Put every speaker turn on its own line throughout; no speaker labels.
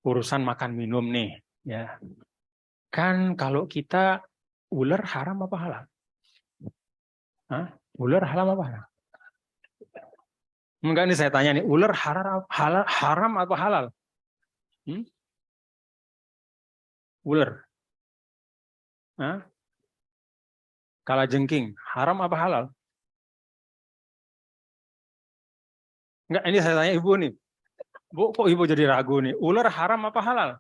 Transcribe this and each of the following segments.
urusan makan minum nih, ya. Kan kalau kita ular haram apa halal? Hah? Ular haram apa halal? Enggak nih saya tanya nih, ular haram apa halal? Hmm? Ular, hah? Kalajengking, haram apa halal? Enggak, ini saya tanya ibu nih. Bu, kok ibu jadi ragu nih? Ular haram apa halal?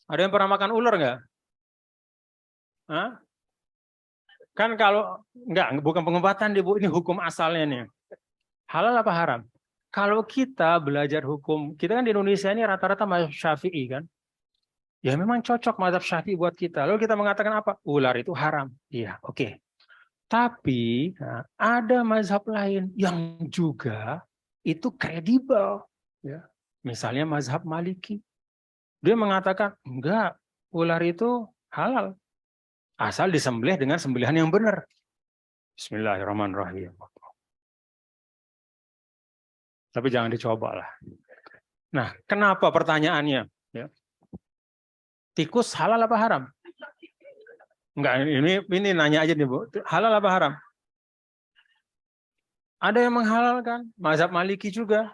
Ada yang pernah makan ular nggak? Hah? Kan kalau enggak, bukan pengobatan Bu, ini hukum asalnya nih. Halal apa haram? Kalau kita belajar hukum, kita kan di Indonesia ini rata-rata mazhab Syafi'i kan. Ya memang cocok mazhab Syafi'i buat kita. Lalu kita mengatakan apa? Ular itu haram. Iya, oke. Tapi nah, ada mazhab lain yang juga itu kredibel. Ya. Misalnya mazhab Maliki. Dia mengatakan, enggak, ular itu halal. Asal disembelih dengan sembelihan yang benar. Bismillahirrahmanirrahim. Tapi jangan dicoba lah. Nah, kenapa pertanyaannya? Ya. Tikus halal apa haram? Enggak, ini nanya aja nih Bu. Halal apa haram? Ada yang menghalalkan, mazhab Maliki juga.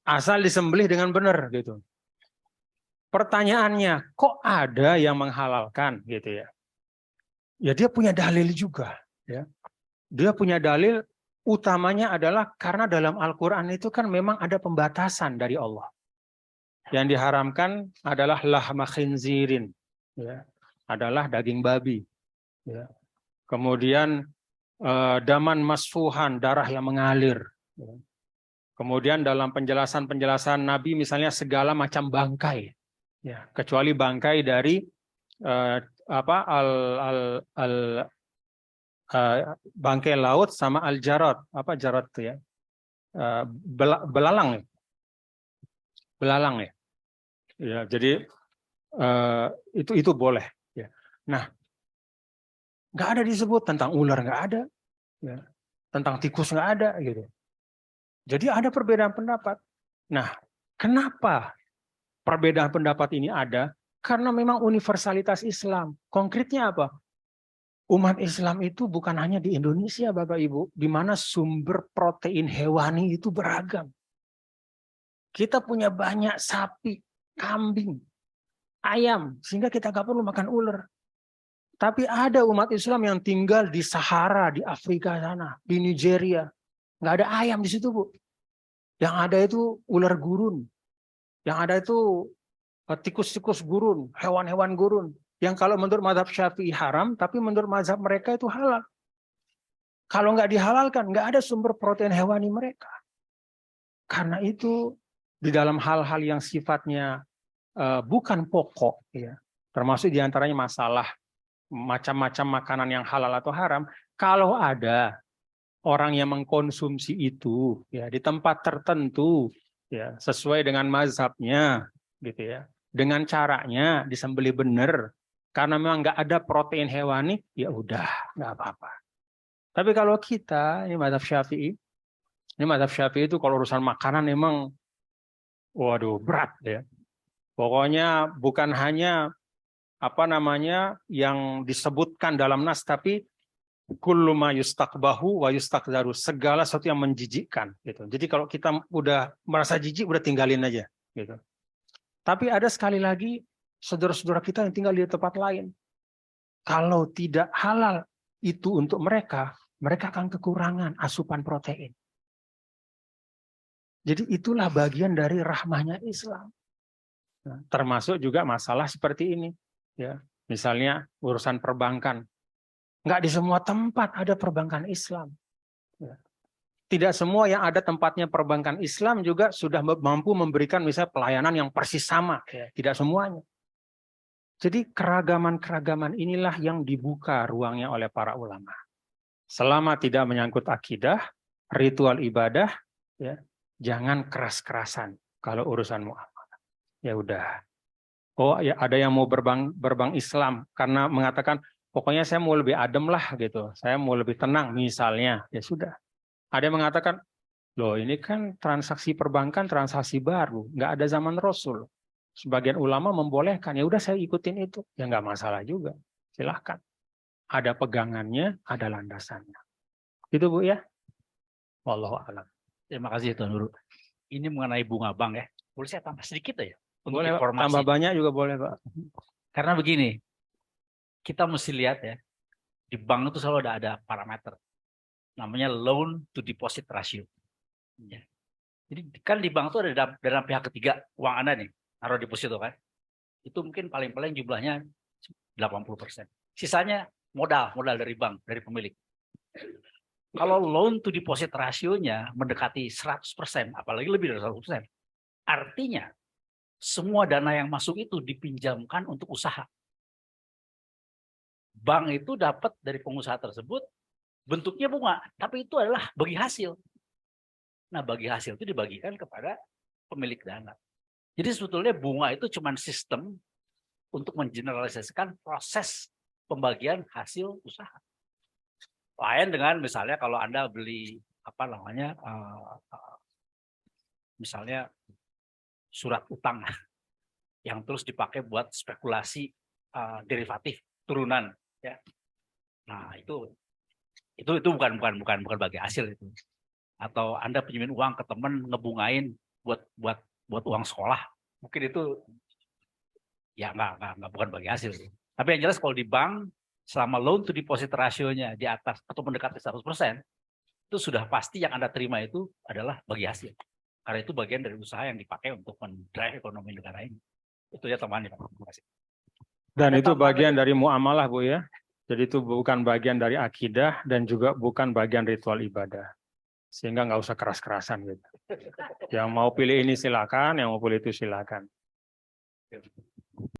Asal disembelih dengan benar gitu. Pertanyaannya, kok ada yang menghalalkan gitu ya? Ya dia punya dalil juga, ya. Dia punya dalil utamanya adalah karena dalam Al-Qur'an itu kan memang ada pembatasan dari Allah. Yang diharamkan adalah lahma khinzirin, ya. Adalah daging babi, ya. Kemudian daman masfuhan, darah yang mengalir. Ya. Kemudian dalam penjelasan Nabi misalnya segala macam bangkai, ya, kecuali bangkai dari uh, apa bangkai laut sama al-jarad, apa jarad itu ya, belalang, belalang ya, ya jadi itu boleh. Ya. Nah, nggak ada disebut tentang ular, nggak ada, ya. Tentang tikus nggak ada gitu. Jadi ada perbedaan pendapat. Nah, kenapa perbedaan pendapat ini ada? Karena memang universalitas Islam. Konkretnya apa? Umat Islam itu bukan hanya di Indonesia, Bapak Ibu, di mana sumber protein hewani itu beragam. Kita punya banyak sapi, kambing, ayam, sehingga kita nggak perlu makan ular. Tapi ada umat Islam yang tinggal di Sahara, di Afrika sana, di Nigeria. Nggak ada ayam di situ, Bu. Yang ada itu ular gurun. Yang ada itu tikus-tikus gurun, hewan-hewan gurun. Yang kalau menurut mazhab Syafi'i haram, tapi menurut mazhab mereka itu halal. Kalau nggak dihalalkan, nggak ada sumber protein hewani mereka. Karena itu di dalam hal-hal yang sifatnya bukan pokok, ya, termasuk diantaranya masalah macam-macam makanan yang halal atau haram. Kalau ada orang yang mengkonsumsi itu, ya, di tempat tertentu, ya, sesuai dengan mazhabnya, gitu ya, dengan caranya disembelih benar, karena memang nggak ada protein hewani, ya udah nggak apa-apa. Tapi kalau kita ini mazhab Syafi'i itu kalau urusan makanan memang, waduh, berat ya. Pokoknya bukan hanya apa namanya yang disebutkan dalam nas, tapi kullu ma yustaqbahu wa yustaqdaru, segala sesuatu yang menjijikkan gitu. Jadi kalau kita udah merasa jijik, udah tinggalin aja gitu. Tapi ada sekali lagi saudara-saudara kita yang tinggal di tempat lain. Kalau tidak halal itu untuk mereka, mereka akan kekurangan asupan protein. Jadi itulah bagian dari rahmahnya Islam. Nah, termasuk juga masalah seperti ini, ya. Misalnya urusan perbankan. Nggak di semua tempat ada perbankan Islam. Ya. Tidak semua yang ada tempatnya perbankan Islam juga sudah mampu memberikan misalnya pelayanan yang persis sama. Ya. Tidak semuanya. Jadi keragaman-keragaman inilah yang dibuka ruangnya oleh para ulama. Selama tidak menyangkut akidah, ritual ibadah, ya, jangan keras-kerasan kalau urusan muamalah. Ya udah. Oh ya, ada yang mau berbang Islam karena mengatakan pokoknya saya mau lebih adem lah gitu. Saya mau lebih tenang misalnya. Ya sudah. Ada yang mengatakan, loh ini kan transaksi perbankan transaksi baru, nggak ada zaman Rasul. Sebagian ulama membolehkan, ya udah saya ikutin itu, ya nggak masalah juga, silahkan. Ada pegangannya, ada landasannya. Itu Bu ya. Wallahu a'lam.
Terima kasih Tuan Guru. Ini mengenai bunga bank ya. Boleh saya tambah sedikit ya untuk
Boleh Pak,
informasi.
tambah banyak juga boleh Pak.
Karena begini, kita mesti lihat ya, di bank itu selalu ada parameter. Namanya loan to deposit ratio. Ya. Jadi kan di bank itu ada dana pihak ketiga, uang Anda nih, taruh deposito kan. Itu mungkin paling-paling jumlahnya 80%. Sisanya modal dari bank, dari pemilik. Kalau loan to deposit rasionya mendekati 100%, apalagi lebih dari 100%, artinya semua dana yang masuk itu dipinjamkan untuk usaha. Bank itu dapat dari pengusaha tersebut bentuknya bunga, tapi itu adalah bagi hasil. Nah, bagi hasil itu dibagikan kepada pemilik dana. Jadi sebetulnya bunga itu cuma sistem untuk mengeneralisasikan proses pembagian hasil usaha. Lain dengan misalnya kalau Anda beli misalnya surat utang yang terus dipakai buat spekulasi derivatif turunan, ya. Nah itu bukan bagi hasil itu. Atau Anda pinjemin uang ke teman ngebungain buat uang sekolah, mungkin itu ya bukan bagi hasil. Tapi yang jelas kalau di bank selama loan to deposit rasionya di atas atau mendekati 100%, itu sudah pasti yang Anda terima itu adalah bagi hasil. Karena itu bagian dari usaha yang dipakai untuk mendrive ekonomi negara ini. Itu ya teman-teman. Terima kasih.
Dan itu bagian dari muamalah Bu ya. Jadi itu bukan bagian dari akidah dan juga bukan bagian ritual ibadah. Sehingga nggak usah keras-kerasan gitu. Yang mau pilih ini silakan, yang mau pilih itu silakan.